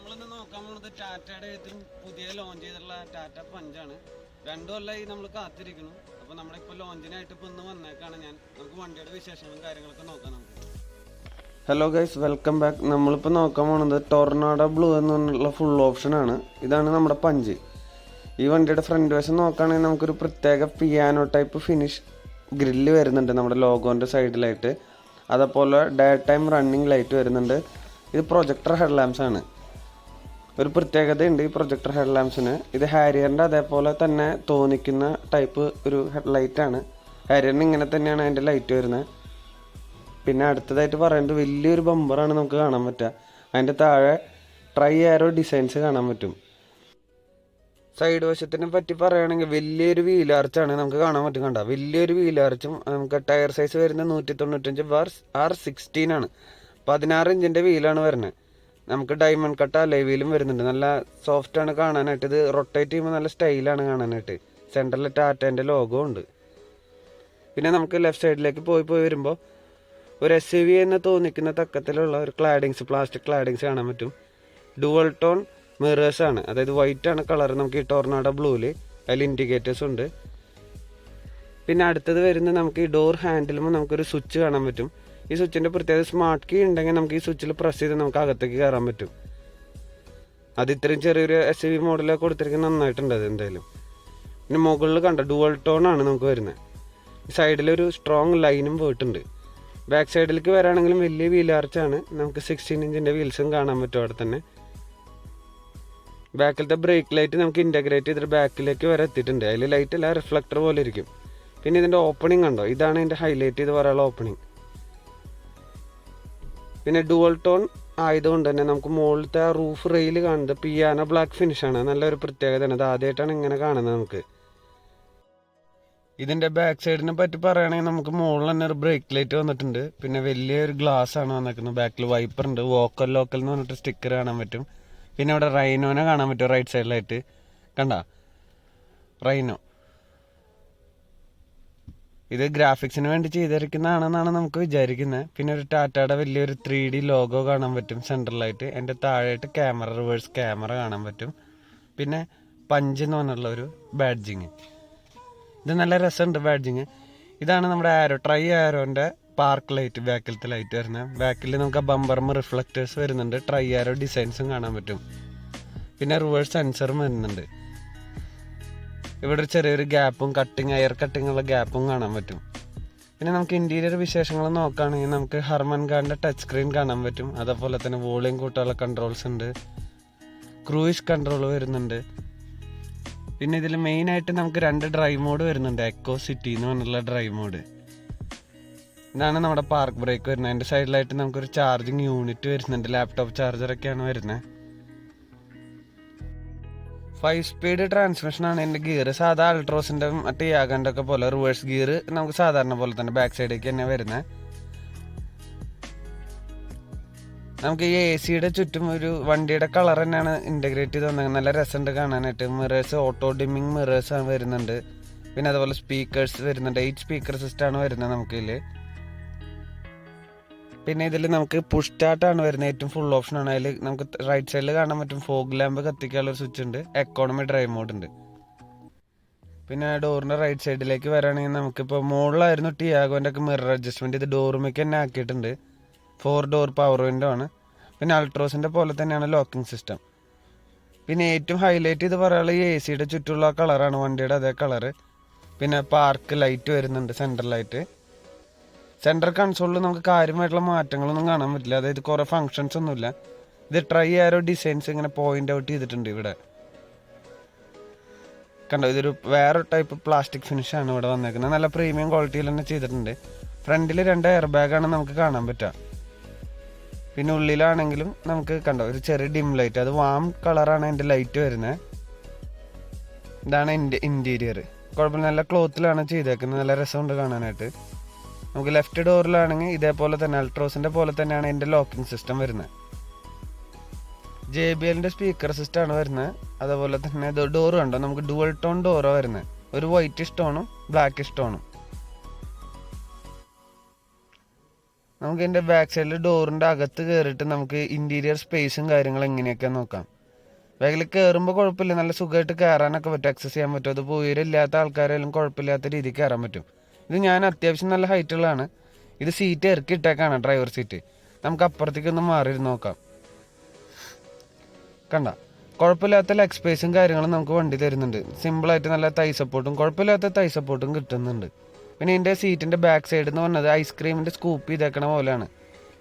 നമ്മളിന്ന് നോക്കാൻ പോകുന്നത് ടാറ്റയുടെ ഏറ്റവും പുതിയ ലോഞ്ച് ചെയ്തിട്ടുള്ള ടാറ്റ പഞ്ചാണ്. 2 കൊല്ലമായി നമ്മൾ കാത്തിരിക്കുന്നു. അപ്പോൾ നമ്മളിപ്പോൾ ലോഞ്ചിനായിട്ട് ഇപ്പോൾ ഇന്ന് വന്നേക്കാണ്. നമുക്ക് വണ്ടിയുടെ വിശേഷങ്ങളും കാര്യങ്ങളൊക്കെ നോക്കാം. Hello guys, welcome back. നമ്മളിപ്പോൾ നോക്കാൻ പോകുന്നത് ടൊർണാഡോ ബ്ലൂ എന്നുള്ള ഫുൾ ഓപ്ഷനാണ്. ഇതാണ് നമ്മുടെ പഞ്ച്. ഈ വണ്ടിയുടെ ഫ്രണ്ട് വശം നോക്കുകയാണെങ്കിൽ നമുക്കൊരു പ്രത്യേക പിയാനോ ടൈപ്പ് ഫിനിഷ് ഗ്രില്ല് വരുന്നുണ്ട് നമ്മുടെ ലോഗോൻ്റെ സൈഡിലായിട്ട്. അതേപോലെ ഡേ ടൈം റണ്ണിങ് ലൈറ്റ് വരുന്നുണ്ട്. ഇത് പ്രൊജക്ടർ ഹെഡ് ലാംപ്സ് ആണ്. ഒരു പ്രത്യേകതയുണ്ട് ഈ പ്രൊജക്ടർ ഹെഡ് ലാംപ്സിന്. ഇത് ഹാരിയറിൻ്റെ അതേപോലെ തന്നെ തോന്നിക്കുന്ന ടൈപ്പ് ഒരു ഹെഡ് ലൈറ്റാണ്. ഹാരിയറിന് ഇങ്ങനെ തന്നെയാണ് അതിൻ്റെ ലൈറ്റ് വരുന്നത്. പിന്നെ അടുത്തതായിട്ട് പറയുന്നത് വലിയൊരു ബമ്പറാണ് നമുക്ക് കാണാൻ പറ്റുക. അതിൻ്റെ താഴെ ട്രൈ ആരോ ഡിസൈൻസ് കാണാൻ പറ്റും. സൈഡ് വശത്തിനെ പറ്റി പറയുകയാണെങ്കിൽ വലിയൊരു വീലാർച്ചാണ് നമുക്ക് കാണാൻ പറ്റും. കണ്ട വലിയൊരു വീലാർച്ചും നമുക്ക് ടയർ സൈസ് വരുന്നത് 195/R16 ആണ്. 16 ഇഞ്ചിൻ്റെ വീലാണ് വരുന്നത്. നമുക്ക് ഡയമണ്ട് കട്ട് അലോയ് വീലും വരുന്നുണ്ട്. നല്ല സോഫ്റ്റ് ആണ് കാണാനായിട്ട്. ഇത് റൊട്ടേറ്റ് ചെയ്യുമ്പോൾ നല്ല സ്റ്റൈലാണ് കാണാനായിട്ട്. സെൻറ്ററിൽ ടാറ്റേൻ്റെ ലോഗോ ഉണ്ട്. പിന്നെ നമുക്ക് ലെഫ്റ്റ് സൈഡിലേക്ക് പോയി വരുമ്പോൾ ഒരു SUV എന്ന് തോന്നിക്കുന്ന തക്കത്തിലുള്ള ഒരു ക്ലാഡിങ്സ്, പ്ലാസ്റ്റിക് ക്ലാഡിങ്സ് കാണാൻ പറ്റും. ഡുവൽ ടോൺ മിറേഴ്സ് ആണ്, അതായത് വൈറ്റ് ആണ് കളർ നമുക്ക് ഈ ടൊർണാഡോ ബ്ലൂവിൽ. അതിൽ ഇൻഡിക്കേറ്റേഴ്സ് ഉണ്ട്. പിന്നെ അടുത്തത് വരുന്നത് നമുക്ക് ഈ ഡോർ ഹാൻഡിലുമ്പോൾ നമുക്കൊരു സ്വിച്ച് കാണാൻ പറ്റും. ഈ സ്വിച്ചിൻ്റെ പ്രത്യേകത സ്മാർട്ട് കീ ഉണ്ടെങ്കിൽ നമുക്ക് ഈ സ്വിച്ചിൽ പ്രസ് ചെയ്ത് നമുക്ക് അകത്തേക്ക് കയറാൻ പറ്റും. അത് ഇത്രയും ചെറിയൊരു SUV മോഡലൊക്കെ കൊടുത്തിരിക്കുന്നത് നന്നായിട്ടുണ്ട് അത് എന്തായാലും. പിന്നെ മുകളിൽ കണ്ട ഡുവൽ ടോൺ ആണ് നമുക്ക് വരുന്നത്. സൈഡിലൊരു സ്ട്രോങ് ലൈനും പോയിട്ടുണ്ട്. ബാക്ക് സൈഡിലേക്ക് വരാണെങ്കിലും വലിയ വീലാർച്ചാണ്. നമുക്ക് 16 ഇഞ്ചിൻ്റെ വീൽസും കാണാൻ പറ്റും അവിടെ തന്നെ. ബാക്കിലത്തെ ബ്രേക്ക് ലൈറ്റ് നമുക്ക് ഇൻ്റഗ്രേറ്റ് ചെയ്തിട്ട് ബാക്കിലേക്ക് വരെ എത്തിയിട്ടുണ്ട്. അതിൽ ലൈറ്റ് അല്ല, റിഫ്ലക്ടർ പോലെ ഇരിക്കും. പിന്നെ ഇതിൻ്റെ ഓപ്പണിംഗ് കണ്ടോ, ഇതാണ് ഇതിൻ്റെ ഹൈലൈറ്റ് ചെയ്ത് പറയാനുള്ള ഓപ്പണിംഗ്. പിന്നെ ഡുവൽ ടോൺ ആയതുകൊണ്ട് തന്നെ നമുക്ക് മുകളിലത്തെ ആ റൂഫ് റെയിൽ കാണുന്നത് പിയാനോ ബ്ലാക്ക് ഫിനിഷാണ്. നല്ലൊരു പ്രത്യേകതയാണ്. അത് ആദ്യമായിട്ടാണ് ഇങ്ങനെ കാണുന്നത് നമുക്ക്. ഇതിൻ്റെ ബാക്ക് സൈഡിനെ പറ്റി പറയുകയാണെങ്കിൽ നമുക്ക് മുകളിൽ തന്നെ ഒരു ബ്രേക്ക് ലൈറ്റ് വന്നിട്ടുണ്ട്. പിന്നെ വലിയൊരു ഗ്ലാസ് ആണ് വന്നിരിക്കുന്നത്. ബാക്കിൽ വൈപ്പർ ഉണ്ട്. വോക്കൽ ലോക്കൽ എന്ന് പറഞ്ഞിട്ട് സ്റ്റിക്കർ കാണാൻ പറ്റും. പിന്നെ ഇവിടെ റൈനോനെ കാണാൻ പറ്റും റൈറ്റ് സൈഡിലായിട്ട്. കണ്ട റൈനോ, ഇത് ഗ്രാഫിക്സിന് വേണ്ടി ചെയ്തിരിക്കുന്നതാണെന്നാണ് നമുക്ക് വിചാരിക്കുന്നത്. പിന്നെ ഒരു ടാറ്റയുടെ വലിയൊരു 3D ലോഗോ കാണാൻ പറ്റും സെൻട്രലായിട്ട്. എൻ്റെ താഴെയായിട്ട് ക്യാമറ, റിവേഴ്സ് ക്യാമറ കാണാൻ പറ്റും. പിന്നെ പഞ്ച് എന്ന് പറഞ്ഞുള്ള ഒരു ബാഡ്ജിങ്. ഇത് നല്ല രസമുണ്ട് ബാഡ്ജിങ്. ഇതാണ് നമ്മുടെ ആരോ, ട്രൈ ആരോൻ്റെ പാർക്ക് ലൈറ്റ്, ബാക്കിലത്തെ ലൈറ്റ് വരുന്നത്. ബാക്കിൽ നമുക്ക് ആ ബമ്പർമ റിഫ്ലക്റ്റേഴ്സ് വരുന്നുണ്ട്. ട്രൈ ആരോ ഡിസൈൻസും കാണാൻ പറ്റും. പിന്നെ റിവേഴ്സ് സെൻസറും വരുന്നുണ്ട്. ഇവിടെ ഒരു ചെറിയൊരു ഗ്യാപ്പും എയർ കട്ടിങ്ങുള്ള ഗ്യാപ്പും കാണാൻ പറ്റും. പിന്നെ നമുക്ക് ഇൻറ്റീരിയർ വിശേഷങ്ങൾ നോക്കുകയാണെങ്കിൽ നമുക്ക് ഹർമൻ ഖാൻ്റെ ടച്ച് സ്ക്രീൻ കാണാൻ പറ്റും. അതേപോലെ തന്നെ വോളിയം കൂട്ടാനുള്ള കൺട്രോൾസ് ഉണ്ട്. ക്രൂയിസ് കൺട്രോൾ വരുന്നുണ്ട്. പിന്നെ ഇതിൽ മെയിനായിട്ട് നമുക്ക് 2 ഡ്രൈവ് മോഡ് വരുന്നുണ്ട്. എക്കോ സിറ്റി എന്ന് പറഞ്ഞുള്ള ഡ്രൈവ് മോഡ്. ഇതാണ് നമ്മുടെ പാർക്ക് ബ്രേക്ക് വരുന്നത്. അതിൻ്റെ സൈഡിലായിട്ട് നമുക്കൊരു ചാർജിങ് യൂണിറ്റ് വരുന്നുണ്ട്. ലാപ്ടോപ്പ് ചാർജറൊക്കെയാണ് വരുന്നത്. 5 സ്പീഡ് ട്രാൻസ്മിഷനാണ് എൻ്റെ ഗിയർ. സാധാ അൾട്രോസിൻ്റെ ടിയാഗൻ്റെ ഒക്കെ പോലെ റിവേഴ്സ് ഗിയർ നമുക്ക് സാധാരണ പോലെ തന്നെ ബാക്ക് സൈഡിലേക്ക് തന്നെ വരുന്നത്. നമുക്ക് ഈ AC ചുറ്റും ഒരു വണ്ടിയുടെ കളർ തന്നെയാണ് ഇൻ്റഗ്രേറ്റ് ചെയ്ത് വന്നത്. നല്ല രസമുണ്ട് കാണാനായിട്ട്. മിറേഴ്സ് ഓട്ടോ ഡിമ്മിങ് മിറേഴ്സ് വരുന്നുണ്ട്. പിന്നെ അതുപോലെ സ്പീക്കേഴ്സ് വരുന്നുണ്ട്. 8 സ്പീക്കർ സിസ്റ്റമാണ് വരുന്നത് നമുക്കിതിൽ. പിന്നെ ഇതിൽ നമുക്ക് പുഷ് സ്റ്റാർട്ടാണ് വരുന്നത്. ഏറ്റവും ഫുൾ ഓപ്ഷനാണ്. അതിൽ നമുക്ക് റൈറ്റ് സൈഡിൽ കാണാൻ പറ്റും ഫോഗ് ലാമ്പ് കത്തിക്കാനുള്ളൊരു സ്വിച്ച് ഉണ്ട്. എക്കോണമി ഡ്രൈവ് മോഡ് ഉണ്ട്. പിന്നെ ഡോറിൻ്റെ റൈറ്റ് സൈഡിലേക്ക് വരാണെങ്കിൽ നമുക്കിപ്പോൾ മുകളിലായിരുന്നു ടിയാഗോൻ്റെ ഒക്കെ മിറർ അഡ്ജസ്റ്റ്മെൻറ്റ്. ഇത് ഡോറുമേക്ക് തന്നെ ആക്കിയിട്ടുണ്ട്. 4 ഡോർ പവർ വിൻഡോ ആണ്. പിന്നെ അൾട്രോസിൻ്റെ പോലെ തന്നെയാണ് ലോക്കിംഗ് സിസ്റ്റം. പിന്നെ ഏറ്റവും ഹൈലൈറ്റ് ചെയ്ത് പറയാനുള്ള ഈ AC ചുറ്റുള്ള കളറാണ് വണ്ടിയുടെ അതേ കളറ്. പിന്നെ പാർക്ക് ലൈറ്റ് വരുന്നുണ്ട് സെൻട്രലായിട്ട്. സെൻട്രൽ കൺസോളിൽ നമുക്ക് കാര്യമായിട്ടുള്ള മാറ്റങ്ങളൊന്നും കാണാൻ പറ്റില്ല. അതായത് കുറേ ഫങ്ഷൻസ് ഒന്നുമില്ല. ഇത് ട്രൈ ആരോ ഡിസൈൻസ് ഇങ്ങനെ പോയിന്റ് ഔട്ട് ചെയ്തിട്ടുണ്ട് ഇവിടെ. കണ്ടോ, ഇതൊരു വേറെ ടൈപ്പ് പ്ലാസ്റ്റിക് ഫിനിഷാണ് ഇവിടെ വന്നേക്കുന്നത്. നല്ല പ്രീമിയം ക്വാളിറ്റിയിൽ തന്നെ ചെയ്തിട്ടുണ്ട്. ഫ്രണ്ടിൽ 2 എയർ ബാഗാണ് നമുക്ക് കാണാൻ പറ്റുക. പിന്നെ ഉള്ളിലാണെങ്കിലും നമുക്ക് കണ്ടോ ഒരു ചെറിയ ഡിം ലൈറ്റ്. അത് വാം കളറാണ് എൻ്റെ ലൈറ്റ് വരുന്നത്. ഇതാണ് എൻ്റെ ഇൻറ്റീരിയർ. കുഴപ്പമില്ല, നല്ല ക്ലോത്തിലാണ് ചെയ്തേക്കുന്നത്. നല്ല രസമുണ്ട് കാണാനായിട്ട്. നമുക്ക് ലെഫ്റ്റ് ഡോറിലാണെങ്കിൽ ഇതേപോലെ തന്നെ അൾട്രോസിൻ്റെ പോലെ തന്നെയാണ് എൻ്റെ ലോക്കിംഗ് സിസ്റ്റം വരുന്നത്. JBLൻ്റെ സ്പീക്കർ സിസ്റ്റമാണ് വരുന്നത്. അതുപോലെ തന്നെ ഡോർ കണ്ടോ, നമുക്ക് ഡുവൽ ടോൺ ഡോറോ വരുന്നത്. ഒരു വൈറ്റ് സ്റ്റോണും ബ്ലാക്ക് സ്റ്റോണും. നമുക്ക് ഇതിൻ്റെ ബാക്ക് സൈഡിൽ ഡോറിൻ്റെ അകത്ത് കയറിയിട്ട് നമുക്ക് ഇൻറ്റീരിയർ സ്പേസും കാര്യങ്ങളും എങ്ങനെയൊക്കെ നോക്കാം. ബാഗിൽ കയറുമ്പോൾ കുഴപ്പമില്ല, നല്ല സുഖമായിട്ട് കയറാനൊക്കെ പറ്റും, ആക്സസ് ചെയ്യാൻ പറ്റും. അത് ഉയരമില്ലാത്ത ആൾക്കാരെല്ലാം കുഴപ്പമില്ലാത്ത രീതിക്ക് കയറാൻ പറ്റും. ഇത് ഞാൻ അത്യാവശ്യം നല്ല ഹൈറ്റുള്ളതാണ്. ഇത് സീറ്റ് ഇറക്കി ഇട്ടേക്കാണ്, ഡ്രൈവർ സീറ്റ്. നമുക്ക് അപ്പുറത്തേക്കൊന്ന് മാറിയിരുന്ന് നോക്കാം. കണ്ട, കുഴപ്പമില്ലാത്ത ലെഗ് സ്പേസും കാര്യങ്ങളും നമുക്ക് വണ്ടി തരുന്നുണ്ട്. സിമ്പിളായിട്ട് നല്ല തൈ സപ്പോർട്ടും കുഴപ്പമില്ലാത്ത തൈ സപ്പോർട്ടും കിട്ടുന്നുണ്ട്. പിന്നെ ഇതിൻ്റെ സീറ്റിൻ്റെ ബാക്ക് സൈഡ് എന്ന് പറഞ്ഞത് ഐസ്ക്രീമിൻ്റെ സ്കൂപ്പ് ചെയ്തേക്കണ പോലെയാണ്.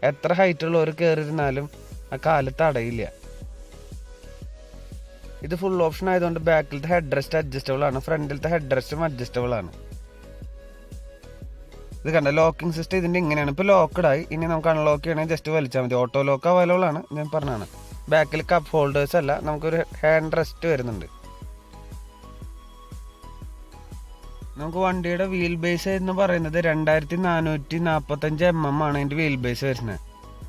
എത്ര ഹൈറ്റുള്ളവർ കയറിയിരുന്നാലും ആ കാല് തടയില്ല. ഇത് ഫുൾ ഓപ്ഷൻ ആയതുകൊണ്ട് ബാക്കിലത്തെ ഹെഡ് റെസ്റ്റ് അഡ്ജസ്റ്റബിൾ ആണ്, ഫ്രണ്ടിലത്തെ ഹെഡ് റെസ്റ്റും അഡ്ജസ്റ്റബിൾ ആണ്. ഇത് കണ്ട, ലോക്കിംഗ് സിസ്റ്റം ഇതിൻ്റെ ഇങ്ങനെയാണ്. ഇപ്പോൾ ലോക്കഡായി. ഇനി നമുക്ക് അൺലോക്ക് ചെയ്യണമെങ്കിൽ ജസ്റ്റ് വലിച്ചാൽ മതി. ഓട്ടോ ലോക്ക് അവൈലബിൾ ആണ്, ഞാൻ പറഞ്ഞതാണ്. ബാക്കിൽ കപ്പ് ഹോൾഡേഴ്സ് അല്ല, നമുക്കൊരു ഹാൻഡ് റെസ്റ്റ് വരുന്നുണ്ട്. നമുക്ക് വണ്ടിയുടെ വീൽ ബേസ് എന്ന് പറയുന്നത് 2445 mm ആണ് ഇതിൻ്റെ വീൽ ബേസ് വരുന്നത്.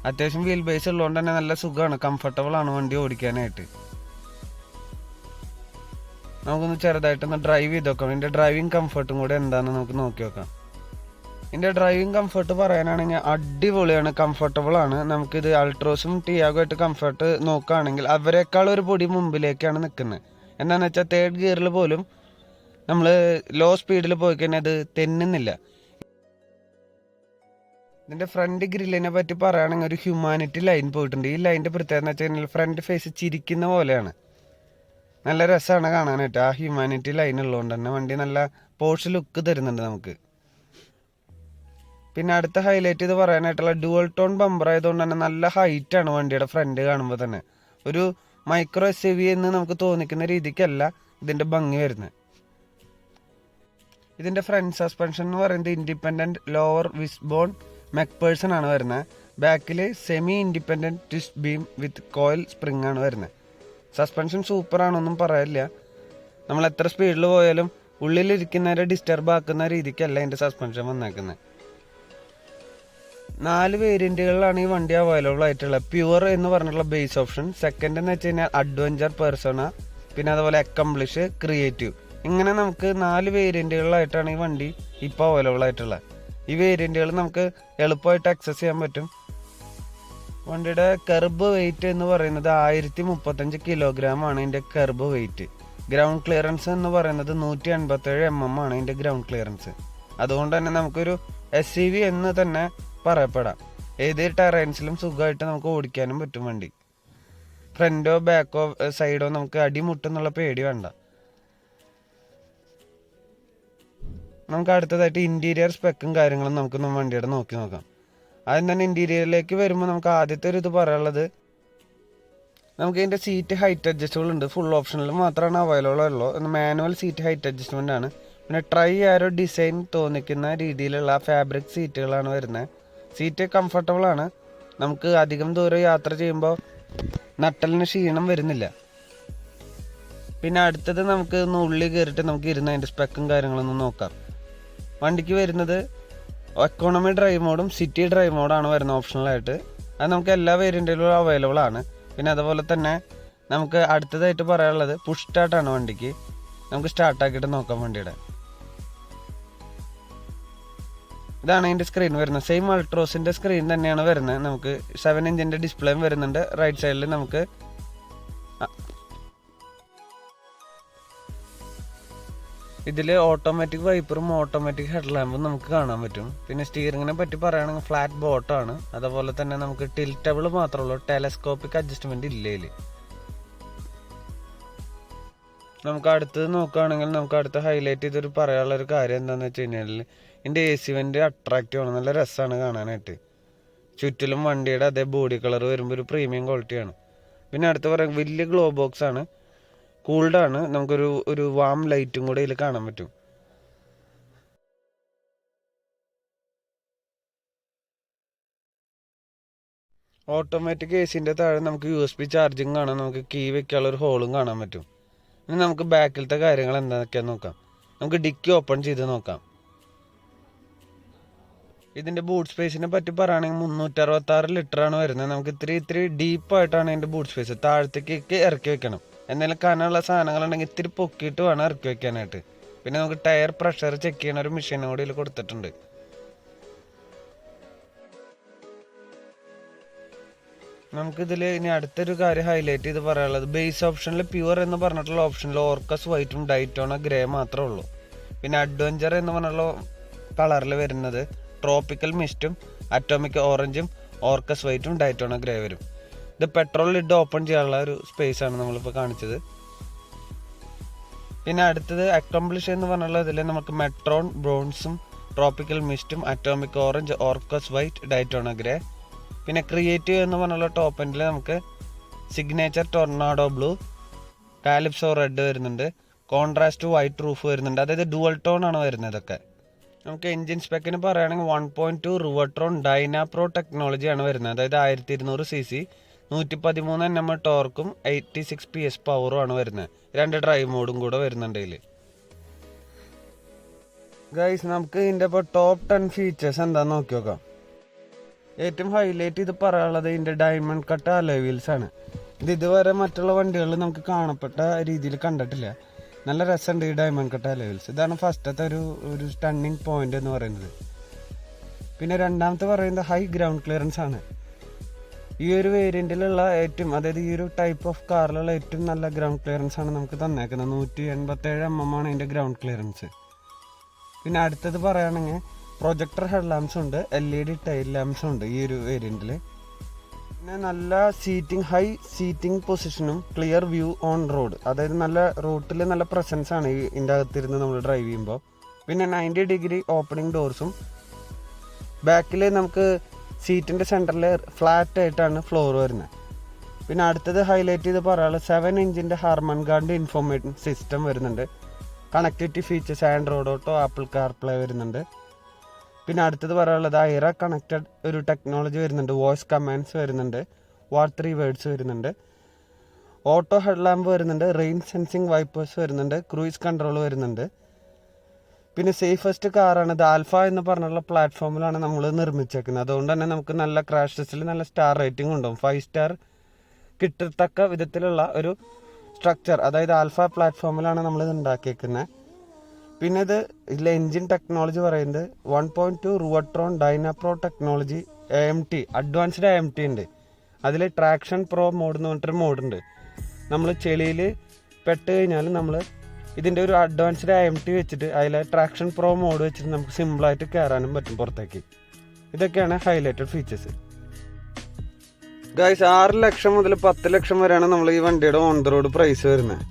അത്യാവശ്യം വീൽ ബേസ് ഉള്ളതുകൊണ്ട് തന്നെ നല്ല സുഖമാണ്, കംഫർട്ടബിൾ ആണ് വണ്ടി ഓടിക്കാനായിട്ട്. നമുക്കൊന്ന് ചെറുതായിട്ടൊന്ന് ഡ്രൈവ് ചെയ്ത് നോക്കാം. ഇതിൻ്റെ ഡ്രൈവിംഗ് കംഫർട്ടും കൂടെ എന്താണെന്ന് നമുക്ക് നോക്കി നോക്കാം. ഇതിൻ്റെ ഡ്രൈവിംഗ് കംഫർട്ട് പറയാനാണെങ്കിൽ അടിപൊളിയാണ്, കംഫർട്ടബിൾ ആണ്. നമുക്കിത് അൾട്രോസും ടിയാഗോ ആയിട്ട് കംഫർട്ട് നോക്കുകയാണെങ്കിൽ അവരെക്കാൾ ഒരു പൊടി മുമ്പിലേക്കാണ് നിൽക്കുന്നത്. എന്താണെന്ന് വെച്ചാൽ 3rd ഗിയറിൽ പോലും നമ്മൾ ലോ സ്പീഡിൽ പോയി കഴിഞ്ഞാൽ അത് തെന്നുന്നില്ല. ഇതിൻ്റെ ഫ്രണ്ട് ഗ്രില്ലിനെ പറ്റി പറയുകയാണെങ്കിൽ ഒരു ഹ്യൂമാനിറ്റി ലൈൻ പോയിട്ടുണ്ട്. ഈ ലൈൻ്റെ പ്രത്യേകത എന്ന് വെച്ച് കഴിഞ്ഞാൽ ഫ്രണ്ട് ഫേസ് ചിരിക്കുന്ന പോലെയാണ്. നല്ല രസമാണ് കാണാനായിട്ട്. ആ ഹ്യൂമാനിറ്റി ലൈൻ ഉള്ളതുകൊണ്ട് തന്നെ വണ്ടി നല്ല പോഷ് ലുക്ക് തരുന്നുണ്ട് നമുക്ക്. പിന്നെ അടുത്ത ഹൈലൈറ്റ് ഇത് പറയാനായിട്ടുള്ള ഡുവൽ ടോൺ ബമ്പർ ആയതുകൊണ്ട് തന്നെ നല്ല ഹൈറ്റാണ് വണ്ടിയുടെ ഫ്രണ്ട് കാണുമ്പോൾ തന്നെ. ഒരു മൈക്രോ SUV എന്ന് നമുക്ക് തോന്നിക്കുന്ന രീതിക്കല്ല ഇതിൻ്റെ ഭംഗി വരുന്നത്. ഇതിൻ്റെ ഫ്രണ്ട് സസ്പെൻഷൻ എന്ന് പറയുന്നത് ഇൻഡിപെൻഡൻറ്റ് ലോവർ വിസ്ബോൺ മെക്പേഴ്സൺ ആണ് വരുന്നത്. ബാക്കിൽ സെമി ഇൻഡിപെൻഡൻറ്റ് ട്വിസ്റ്റ് ബീം വിത്ത് കോയിൽ സ്പ്രിംഗ് ആണ് വരുന്നത്. സസ്പെൻഷൻ സൂപ്പറാണൊന്നും പറയാനില്ല. നമ്മൾ എത്ര സ്പീഡിൽ പോയാലും ഉള്ളിലിരിക്കുന്നവരെ ഡിസ്റ്റർബ് ആക്കുന്ന രീതിക്കല്ല ഇതിൻ്റെ സസ്പെൻഷൻ വന്നേക്കുന്നത്. 4 വേരിയൻറ്റുകളിലാണ് ഈ വണ്ടി അവൈലബിൾ ആയിട്ടുള്ളത്. പ്യുവർ എന്ന് പറഞ്ഞിട്ടുള്ള ബേസ് ഓപ്ഷൻ, സെക്കൻഡ് എന്ന് വെച്ച് കഴിഞ്ഞാൽ അഡ്വഞ്ചർ പെർസോണ, പിന്നെ അതുപോലെ അക്കംപ്ലിഷ്, ക്രിയേറ്റീവ്. ഇങ്ങനെ നമുക്ക് 4 വേരിയൻറ്റുകളിലായിട്ടാണ് ഈ വണ്ടി ഇപ്പോൾ അവൈലബിൾ ആയിട്ടുള്ളത്. ഈ വേരിയൻറ്റുകൾ നമുക്ക് എളുപ്പമായിട്ട് ആക്സസ് ചെയ്യാൻ പറ്റും. വണ്ടിയുടെ കെർബ് വെയിറ്റ് എന്ന് പറയുന്നത് 1035 കിലോഗ്രാം ആണ് ഇതിൻ്റെ കെർബ് വെയിറ്റ്. ഗ്രൗണ്ട് ക്ലിയറൻസ് എന്ന് പറയുന്നത് 187 mm ആണ് ഇതിൻ്റെ ഗ്രൗണ്ട് ക്ലിയറൻസ്. അതുകൊണ്ട് തന്നെ നമുക്കൊരു SUV എന്ന് തന്നെ പറയപ്പെടാം. ഏത് ടെറൈൻസിലും സുഖമായിട്ട് നമുക്ക് ഓടിക്കാനും പറ്റും വണ്ടി. ഫ്രണ്ടോ ബാക്കോ സൈഡോ നമുക്ക് അടിമുട്ടെന്നുള്ള പേടി വേണ്ട. നമുക്ക് അടുത്തതായിട്ട് ഇൻറ്റീരിയർ സ്പെക്കും കാര്യങ്ങളും നമുക്ക് വണ്ടിയുടെ നോക്കി നോക്കാം. ആദ്യം തന്നെ ഇൻറ്റീരിയറിലേക്ക് വരുമ്പോൾ നമുക്ക് ആദ്യത്തെ ഒരു ഇത് പറയാനുള്ളത്, നമുക്ക് ഇതിൻ്റെ സീറ്റ് ഹൈറ്റ് അഡ്ജസ്റ്റബിൾ ഉണ്ട്. ഫുൾ ഓപ്ഷനിൽ മാത്രമാണ് അവൈലബിൾ ഉള്ളൂ. മാനുവൽ സീറ്റ് ഹൈറ്റ് അഡ്ജസ്റ്റ്മെൻ്റ് ആണ്. പിന്നെ ട്രൈ ആരോ ഡിസൈൻ തോന്നിക്കുന്ന രീതിയിലുള്ള ഫാബ്രിക് സീറ്റുകളാണ് വരുന്നത്. സീറ്റ് കംഫർട്ടബിൾ ആണ്. നമുക്ക് അധികം ദൂരം യാത്ര ചെയ്യുമ്പോൾ നട്ടലിന് ക്ഷീണം വരുന്നില്ല. പിന്നെ അടുത്തത് നമുക്ക് ഉള്ളിൽ കയറിയിട്ട് നമുക്ക് ഇരുന്ന് അതിൻ്റെ സ്പെക്കും കാര്യങ്ങളൊന്നും നോക്കാം. വണ്ടിക്ക് വരുന്നത് എക്കോണമി ഡ്രൈവ് മോഡും സിറ്റി ഡ്രൈവ് മോഡാണ് വരുന്നത് ഓപ്ഷണലായിട്ട്. അത് നമുക്ക് എല്ലാ വേരിയൻറ്റിലും അവൈലബിൾ ആണ്. പിന്നെ അതുപോലെ തന്നെ നമുക്ക് അടുത്തതായിട്ട് പറയാനുള്ളത് പുഷ് സ്റ്റാർട്ടാണ് വണ്ടിക്ക്. നമുക്ക് സ്റ്റാർട്ടാക്കിയിട്ട് നോക്കാം വണ്ടിയുടെ. ഇതാണ് ഇതിൻ്റെ സ്ക്രീൻ വരുന്നത്. സെയിം അൾട്രോസിൻ്റെ സ്ക്രീൻ തന്നെയാണ് വരുന്നത്. നമുക്ക് 7 ഇഞ്ചിൻ്റെ ഡിസ്പ്ലേയും വരുന്നുണ്ട്. റൈറ്റ് സൈഡിൽ നമുക്ക് ഇതിൽ ഓട്ടോമാറ്റിക് വൈപ്പറും ഓട്ടോമാറ്റിക് ഹെഡ് ലാമ്പും നമുക്ക് കാണാൻ പറ്റും. പിന്നെ സ്റ്റിയറിങ്ങിനെ പറ്റി പറയുകയാണെങ്കിൽ ഫ്ലാറ്റ് ബോട്ടാണ്. അതുപോലെ തന്നെ നമുക്ക് ടിൽറ്റബിൾ മാത്രമേ ഉള്ളൂ, ടെലസ്കോപ്പിക് അഡ്ജസ്റ്റ്മെൻറ്റ് ഇല്ല ഇതിൽ. നമുക്ക് അടുത്തത് നോക്കുകയാണെങ്കിൽ നമുക്ക് അടുത്ത ഹൈലൈറ്റ് ചെയ്തൊരു പറയാനുള്ളൊരു കാര്യം എന്താണെന്ന് വെച്ച് കഴിഞ്ഞാൽ ഇതിൻ്റെ AC വെൻ്റ് അട്രാക്റ്റീവ് ആണ്, നല്ല രസമാണ് കാണാനായിട്ട്. ചുറ്റിലും വണ്ടിയുടെ അതേ ബോഡി കളർ വരുമ്പോൾ ഒരു പ്രീമിയം ക്വാളിറ്റിയാണ്. പിന്നെ അടുത്ത് പറയാം വലിയ ഗ്ലോ ബോക്സ് ആണ്, കൂൾഡാണ്. നമുക്കൊരു വാം ലൈറ്റും കൂടെ ഇതിൽ കാണാൻ പറ്റും. ഓട്ടോമാറ്റിക് AC താഴെ നമുക്ക് USB ചാർജിങ് കാണാം. നമുക്ക് കീ വെക്കാനുള്ള ഒരു ഹോളും കാണാൻ പറ്റും. ഇനി നമുക്ക് ബാക്കിലത്തെ കാര്യങ്ങൾ എന്താണെന്നൊക്കെയാന്ന് നോക്കാം. നമുക്ക് ഡിക്കി ഓപ്പൺ ചെയ്ത് നോക്കാം. ഇതിൻ്റെ ബൂട്ട് സ്പേസിനെ പറ്റി പറയുകയാണെങ്കിൽ 366 ലിറ്ററാണ് വരുന്നത്. നമുക്ക് ഇത്തിരി ഡീപ്പായിട്ടാണ് ഇതിൻ്റെ ബൂട്ട് സ്പേസ്. താഴത്തേക്ക് ഇറക്കി വെക്കണം. എന്തെങ്കിലും കനമുള്ള സാധനങ്ങളുണ്ടെങ്കിൽ ഇത്തിരി പൊക്കിയിട്ട് വേണം ഇറക്കി വെക്കാനായിട്ട്. പിന്നെ നമുക്ക് ടയർ പ്രഷർ ചെക്ക് ചെയ്യുന്ന ഒരു മെഷീനും കൂടി ഇതിൽ കൊടുത്തിട്ടുണ്ട്. നമുക്കിതിൽ ഇനി അടുത്തൊരു കാര്യം ഹൈലൈറ്റ് ചെയ്ത് പറയാനുള്ളത്, ബേസ് ഓപ്ഷനിൽ പ്യുവർ എന്ന് പറഞ്ഞിട്ടുള്ള ഓപ്ഷനിൽ ഓർക്കസ് വൈറ്റും ഡൈറ്റോണ ഗ്രേ മാത്രമേ ഉള്ളൂ. പിന്നെ അഡ്വഞ്ചർ എന്ന് പറഞ്ഞുള്ള കളറിൽ വരുന്നത് ട്രോപ്പിക്കൽ മിസ്റ്റും അറ്റോമിക് ഓറഞ്ചും ഓർക്കസ് വൈറ്റും ഡൈറ്റോണ ഗ്രേ വരും. ഇത് പെട്രോൾ ലിഡ് ഓപ്പൺ ചെയ്യാനുള്ള ഒരു സ്പേസ് ആണ് നമ്മളിപ്പോൾ കാണിച്ചത്. പിന്നെ അടുത്തത് അക്കംപ്ലിഷ് എന്ന് പറഞ്ഞുള്ള ഇതിൽ നമുക്ക് മെട്രോൺ ബ്രോൺസും ട്രോപ്പിക്കൽ മിസ്റ്റും atomic orange Orcus white Daytona grey. പിന്നെ ക്രിയേറ്റീവ് എന്ന് പറഞ്ഞുള്ള ടോപ്പ് എൻഡിൽ നമുക്ക് signature Tornado blue, Calypso red വരുന്നുണ്ട്, കോൺട്രാസ്റ്റ് വൈറ്റ് റൂഫ് വരുന്നുണ്ട്. അതായത് ഡുവൽ ടോൺ ആണ് വരുന്നത് ഇതൊക്കെ. നമുക്ക് എൻജിൻ സ്പെക്കിന് പറയുകയാണെങ്കിൽ 1.2 റിവർട്രോൺ ഡൈനാപ്രോ ടെക്നോളജിയാണ് വരുന്നത്. അതായത് 1200 cc, 113 Nm ടോർക്കും 86 PS പവറും ആണ് വരുന്നത്. 2 ഡ്രൈവ് മോഡും കൂടെ വരുന്നുണ്ട് ഇതിൽ. ഗൈസ്, നമുക്ക് ഇതിൻ്റെ ഇപ്പോൾ ടോപ്പ് 10 ഫീച്ചേഴ്സ് എന്താണെന്ന് നോക്കി നോക്കാം. ഏറ്റവും ഹൈലൈറ്റ് ഇത് പറയാനുള്ളത് ഇതിൻ്റെ ഡയമണ്ട് കട്ട് അലോയ് വീൽസ് ആണ്. ഇത് ഇതുവരെ മറ്റുള്ള വണ്ടികളിൽ നമുക്ക് കാണപ്പെട്ട രീതിയിൽ കണ്ടിട്ടില്ല. നല്ല രസമുണ്ട് ഈ ഡയമണ്ട് കട്ട് അലോയ് വീൽസ്. ഇതാണ് ഫസ്റ്റത്തെ ഒരു സ്റ്റണ്ണിങ് പോയിന്റ് എന്ന് പറയുന്നത്. പിന്നെ രണ്ടാമത്തെ പറയുന്നത് ഹൈ ഗ്രൗണ്ട് ക്ലിയറൻസ് ആണ്. ഈ ഒരു വേരിയൻറ്റിലുള്ള ഏറ്റവും, അതായത് ഈ ഒരു ടൈപ്പ് ഓഫ് കാറിലുള്ള ഏറ്റവും നല്ല ഗ്രൗണ്ട് ക്ലിയറൻസ് ആണ് നമുക്ക് തന്നേക്കുന്നത്. 187 mm ആണ് ഇതിൻ്റെ ഗ്രൗണ്ട് ക്ലിയറൻസ്. പിന്നെ അടുത്തത് പറയുകയാണെങ്കിൽ പ്രൊജക്ടർ ഹെഡ് ലാംപ്സ് ഉണ്ട്, LED ടൈൽ ലാംപ്സും ഉണ്ട് ഈ ഒരു വേരിയൻറ്റിൽ. പിന്നെ നല്ല ഹൈ സീറ്റിംഗ് പൊസിഷനും ക്ലിയർ വ്യൂ ഓൺ റോഡ്, അതായത് നല്ല റോട്ടിൽ നല്ല പ്രസൻസ് ആണ് ഇതിൻ്റെ അകത്തിരുന്ന് നമ്മൾ ഡ്രൈവ് ചെയ്യുമ്പോൾ. പിന്നെ 90 ഡിഗ്രി ഓപ്പണിംഗ് ഡോർസും. ബാക്കിൽ നമുക്ക് സീറ്റിൻ്റെ സെൻറ്ററിൽ ഫ്ലാറ്റ് ആയിട്ടാണ് ഫ്ലോർ വരുന്നത്. പിന്നെ അടുത്തത് ഹൈലൈറ്റ് ചെയ്ത് പറയാനുള്ളത് 7 ഇഞ്ചിൻ്റെ ഹാർമൻ ഗാർഡിൻ്റെ ഇൻഫോർമേഷൻ സിസ്റ്റം വരുന്നുണ്ട്. Connectivity features Android auto, apple CarPlay വരുന്നുണ്ട്. പിന്നെ അടുത്തത് പറയാനുള്ളത് ഐറ കണക്റ്റഡ് ഒരു ടെക്നോളജി വരുന്നുണ്ട്, വോയിസ് കമാൻഡ്സ് വരുന്നുണ്ട്, വാട്ട് 3 വേർഡ്സ് വരുന്നുണ്ട്, ഓട്ടോ ഹെഡ് ലാമ്പ് വരുന്നുണ്ട്, റെയിൻ സെൻസിങ് വൈപ്പേഴ്സ് വരുന്നുണ്ട്, ക്രൂയിസ് കൺട്രോൾ വരുന്നുണ്ട്. പിന്നെ സേഫസ്റ്റ് കാറാണ് ഇത്. ആൽഫ എന്ന് പറഞ്ഞുള്ള പ്ലാറ്റ്ഫോമിലാണ് നമ്മൾ നിർമ്മിച്ചേക്കുന്നത്. അതുകൊണ്ട് തന്നെ നമുക്ക് നല്ല ക്രാഷ് ടെസ്റ്റിൽ നല്ല സ്റ്റാർ റേറ്റിംഗ് ഉണ്ടാവും. 5 സ്റ്റാർ കിട്ടത്തക്ക വിധത്തിലുള്ള ഒരു സ്ട്രക്ചർ, അതായത് ആൽഫ പ്ലാറ്റ്ഫോമിലാണ് നമ്മൾ ഇത് ഉണ്ടാക്കിയേക്കുന്നത്. പിന്നെ ഇതിലെ എൻജിൻ ടെക്നോളജി പറയുന്നത് 1.2 റിവർട്രോൺ ഡൈനാപ്രോ ടെക്നോളജി AMT, അഡ്വാൻസ്ഡ് AMT ഉണ്ട്. അതിൽ ട്രാക്ഷൻ പ്രോ മോഡ് എന്ന് പറഞ്ഞിട്ടൊരു മോഡുണ്ട്. നമ്മൾ ചെളിയിൽ പെട്ട് കഴിഞ്ഞാൽ നമ്മൾ ഇതിൻ്റെ ഒരു അഡ്വാൻസ്ഡ് AMT വെച്ചിട്ട് അതിലെ ട്രാക്ഷൻ പ്രോ മോഡ് വെച്ചിട്ട് നമുക്ക് സിമ്പിളായിട്ട് കയറാനും പറ്റും പുറത്തേക്ക്. ഇതൊക്കെയാണ് ഹൈലൈറ്റഡ് ഫീച്ചേഴ്സ്. ഗൈസ്, 6 ലക്ഷം മുതൽ 10 ലക്ഷം വരെയാണ് നമ്മൾ ഈ വണ്ടിയുടെ ഓൺ ദ റോഡ് പ്രൈസ് വരുന്നത്.